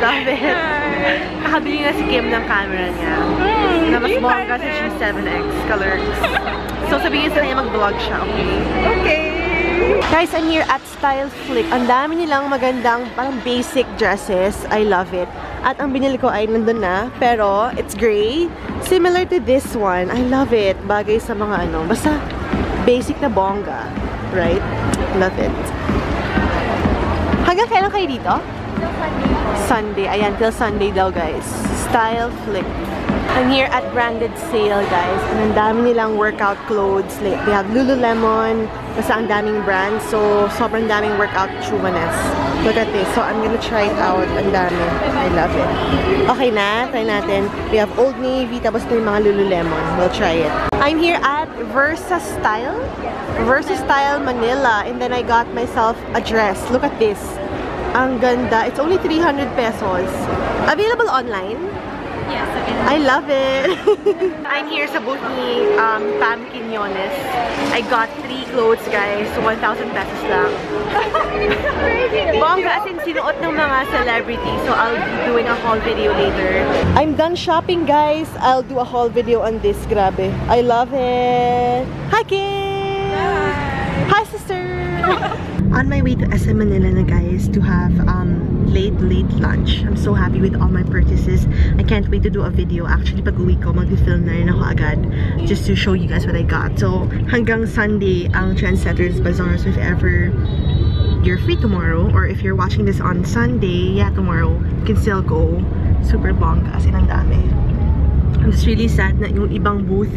love it. Nakabili na si Kim ng camera niya. Na mas bongga sa G7X Colors. So sabihin sa niya mag-vlog siya, okay? Okay! Guys, I'm here at Style Flick. Ang dami nilang magandang parang basic dresses. I love it. At ang binili ko ay nandun na. Pero, it's gray. Similar to this one. I love it. Bagay sa mga ano. Basta, basic na bongga. Right? Love it. Hanggang kailan kayo dito? Sunday. Ayan, till Sunday daw, guys. Style Flick. I'm here at Branded Sale, guys. And ang dami nilang workout clothes. Like, they have Lululemon. Basta ang daming brands. So, sobrang daming workout chumanes. Look at this. So, I'm gonna try it out. Ang dami. I love it. Okay na. Try natin. We have Old Navy. Tapos na yung mga Lululemon. We'll try it. I'm here at Versa Style. Versa Style Manila. And then I got myself a dress. Look at this. Ang ganda. It's only 300 pesos. Available online. Yes, okay. I love it. I'm here sa booth ni Pam Quinones. I got 3 clothes, guys. So 1,000 pesos lang. Bongga, as in sinuot ng mga celebrity. So I'll be doing a haul video later. I'm done shopping, guys. I'll do a haul video on this. Grabe. I love it. Hi, Kim! Hi, sister! On my way to SM Manila na, guys, to have late lunch. I'm so happy with all my purchases. I can't wait to do a video. Actually, pag uwi ko, mag-film na rin ako agad just to show you guys what I got. So, hanggang Sunday ang Trendsetters Bazaar. So, if ever you're free tomorrow, or if you're watching this on Sunday, yeah, tomorrow, you can still go. Super bongga. As in, ang dami. I'm just really sad na yung ibang booth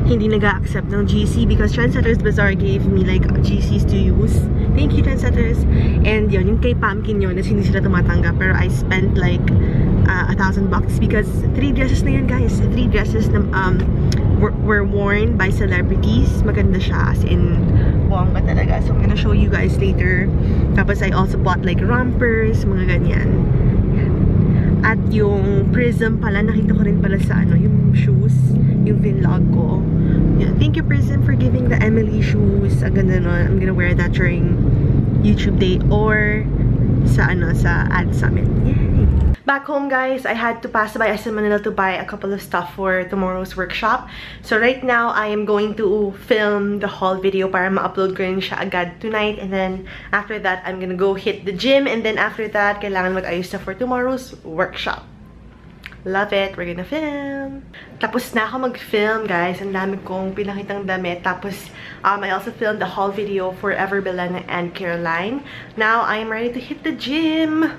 hindi nag-accept ng GC because Trendsetters Bazaar gave me like GCs to use. Thank you, Trendsetters. And yun, yung kay Pumpkin yun, hindi sila tumatanggap. Pero I spent like $1,000 because 3 dresses na yun, guys. 3 dresses na were worn by celebrities. Maganda siya, as in bongga talaga. So I'm gonna show you guys later. Tapos I also bought like rompers, mga ganyan. At yung Prism pala, nakita ko rin pala sa ano, yung shoes, yung vlog ko. Yeah, thank you, Prism, for giving the Emily shoes. Ang ganda nun. I'm gonna wear that during YouTube Day or sa ano, sa Ad Summit. Yay! Back home, guys, I had to pass by SM Manila to buy a couple of stuff for tomorrow's workshop. So right now, I am going to film the haul video para ma-upload ko rin siya agad tonight. And then after that, I'm gonna go hit the gym. And then after that, kailangan mag-ayos na for tomorrow's workshop. Love it. We're gonna film. Tapos na ako mag-film, guys. Ang dami kong pinakitang damit. Tapos, I also filmed the haul video for Ever Belena and Caroline. Now, I am ready to hit the gym.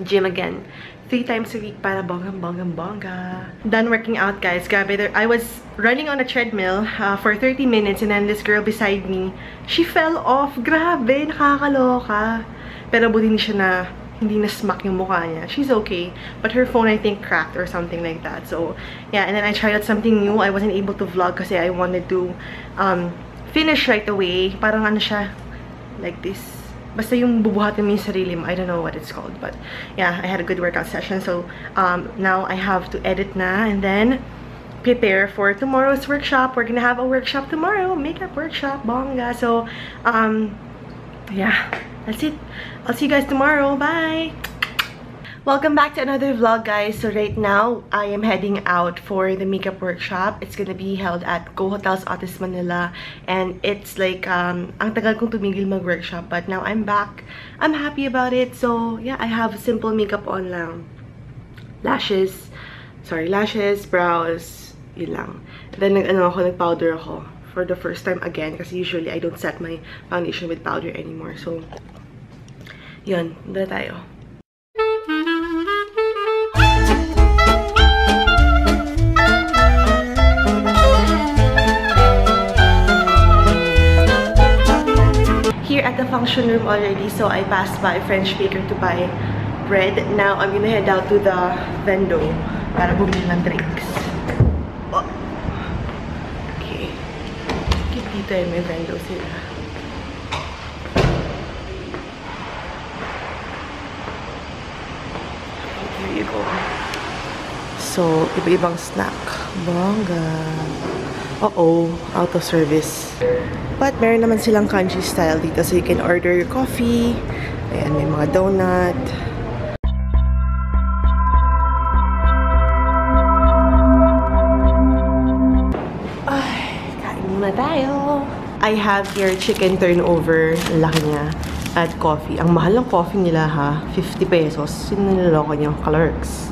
Gym again. 3 times a week para bongga. Done working out, guys. Grabe. I was running on a treadmill for 30 minutes and then this girl beside me, she fell off. Grabe. Nakakaloka. Pero buti hindi na smack yung mukha niya. She's okay. But her phone, I think, cracked or something like that. So, yeah. And then I tried out something new. I wasn't able to vlog kasi I wanted to finish right away. Parang ano siya, like this. Basta yung bubuhatin mo yung sarili mo. I don't know what it's called. But, yeah, I had a good workout session. So, now I have to edit na and then prepare for tomorrow's workshop. We're gonna have a workshop tomorrow. Makeup workshop. Bongga. So, yeah. That's it. I'll see you guys tomorrow. Bye! Welcome back to another vlog, guys. So right now, I am heading out for the makeup workshop. It's gonna be held at Go Hotels Otis Manila. And it's like, ang tagal kong tumigil mag-workshop. But now I'm back. I'm happy about it. So yeah, I have simple makeup on lang. Lashes, brows, yun lang. Then nag-powder ako for the first time again. Kasi usually, I don't set my foundation with powder anymore. So, yun. Doon tayo. Here at the function room already, so I passed by French Baker to buy bread. Now I'm gonna head out to the vendo para bumili ng drinks. Oh. Okay. Dito may vendo sila. Here you go. So, iba-ibang snack. Bongga. Uh-oh, out of service. But meron naman silang country style dito. So you can order your coffee. Ayan, may mga donut. I have here chicken turnover. Ang laki niya. At coffee. Ang mahal ng coffee nila ha. 50 pesos. Sino niloloko niyo? Clerks.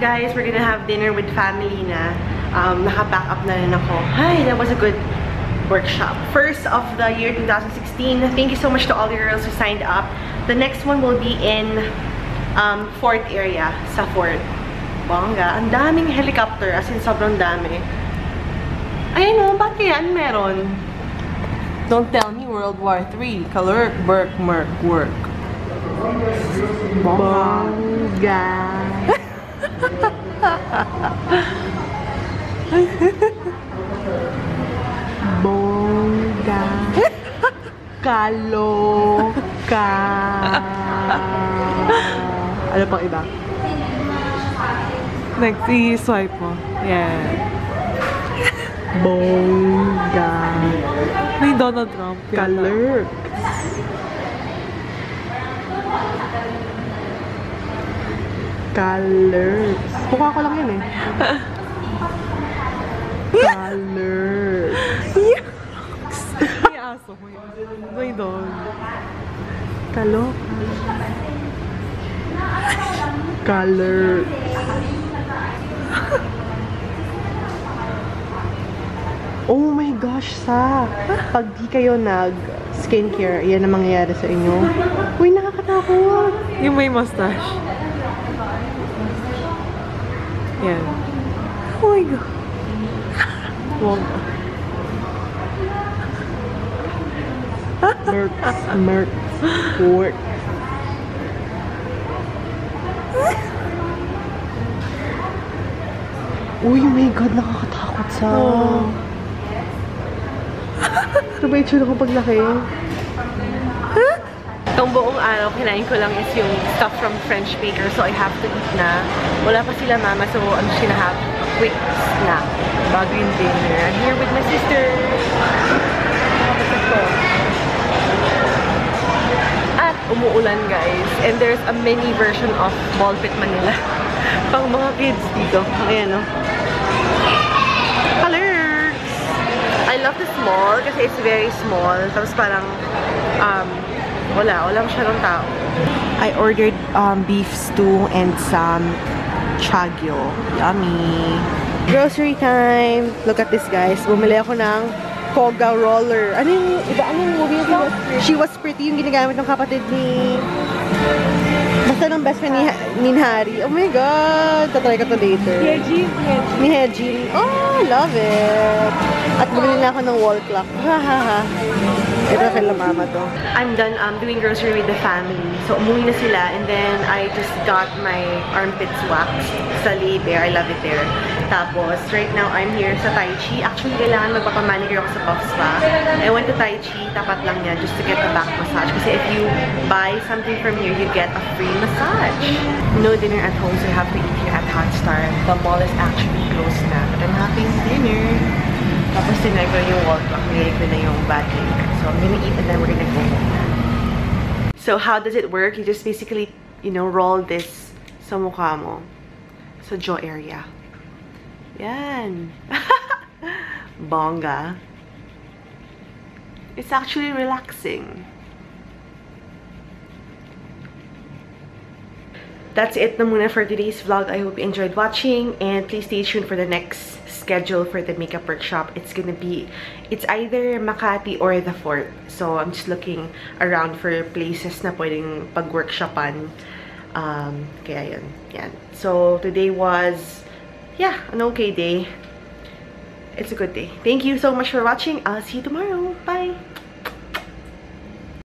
Guys, we're gonna have dinner with family na. Naka-pack up na rin ako. Hi, that was a good workshop. First of the year 2016. Thank you so much to all the girls who signed up. The next one will be in Fort area, sa Fort. Bongga. Ang daming helicopter, as in sobrang dami. Ayun o, ba't yan meron? Don't tell me World War III. Kalurk, Burk, Merk, Work. Bongga. Bongga. Kaloka. Ano pang iba? Next, i-swipe mo. Yeah. Bongga. May Donald Trump. Kalurk. Colors. Mukha ko lang yun eh. Colors. Yucks! May aso mo yun. May dog. Kalok. Colors. Oh my gosh, sa. Pag di kayo nag-skincare, yan ang mangyayari sa inyo. Uy, nakakatakot. Yung may mustache. Yan. Oh my God. Wag. Merk. Fort. Uy, my God, nakakatakot sa. Oh. Ano ba yung tsura ko paglaki? Itong buong araw, kinain ko lang is yung stuff from French Baker. So, I have to eat na. Wala pa sila mama. So, I'm just gonna have a quick snack bago yung dinner. I'm here with my sister. At umuulan, guys. And there's a mini version of Ball Pit Manila. Pang mga kids dito. Ayan, no? Colors! I love this mall kasi it's very small. Tapos parang, wala masyadong tao. I ordered beef stew and some chagyo. Yummy! Grocery time! Look at this, guys. Bumili ako ng Koga roller. Ano yung iba? Ano yung movie ito? She Was Pretty, yung ginagamit ng kapatid ni... Basta ng best friend ni Harry. Oh my God! Tatry ko to later. Ni Hejin. Oh, love it! At bumili na ako ng wall clock. Hahaha. Ito kay la mama to. I'm done doing grocery with the family. So, umuwi na sila. And then, I just got my armpits waxed sa Lay Bear. I love it there. Tapos, right now, I'm here sa Tai Chi. Actually, kailangan magpapamanicure ako sa Buff Spa. I went to Tai Chi. Tapat lang yan just to get a back massage. Kasi if you buy something from here, you get a free massage. No dinner at home, so you have to eat here at Hotstar. The mall is actually closed na. But I'm having dinner. Tapos, tinry ko yung wall clock. Nilig ko na yung bad link. So, I'm gonna eat and then we're gonna go home na. So, how does it work? You just basically, you know, roll this sa mukha mo. Sa jaw area. Yan. Bongga. It's actually relaxing. That's it na muna for today's vlog. I hope you enjoyed watching, and please stay tuned for the next schedule for the makeup workshop. It's either Makati or the Fort. So I'm just looking around for places na pwedeng pag-workshopan. Kaya yun. Yan. So today was, yeah, an okay day. It's a good day. Thank you so much for watching. I'll see you tomorrow. Bye!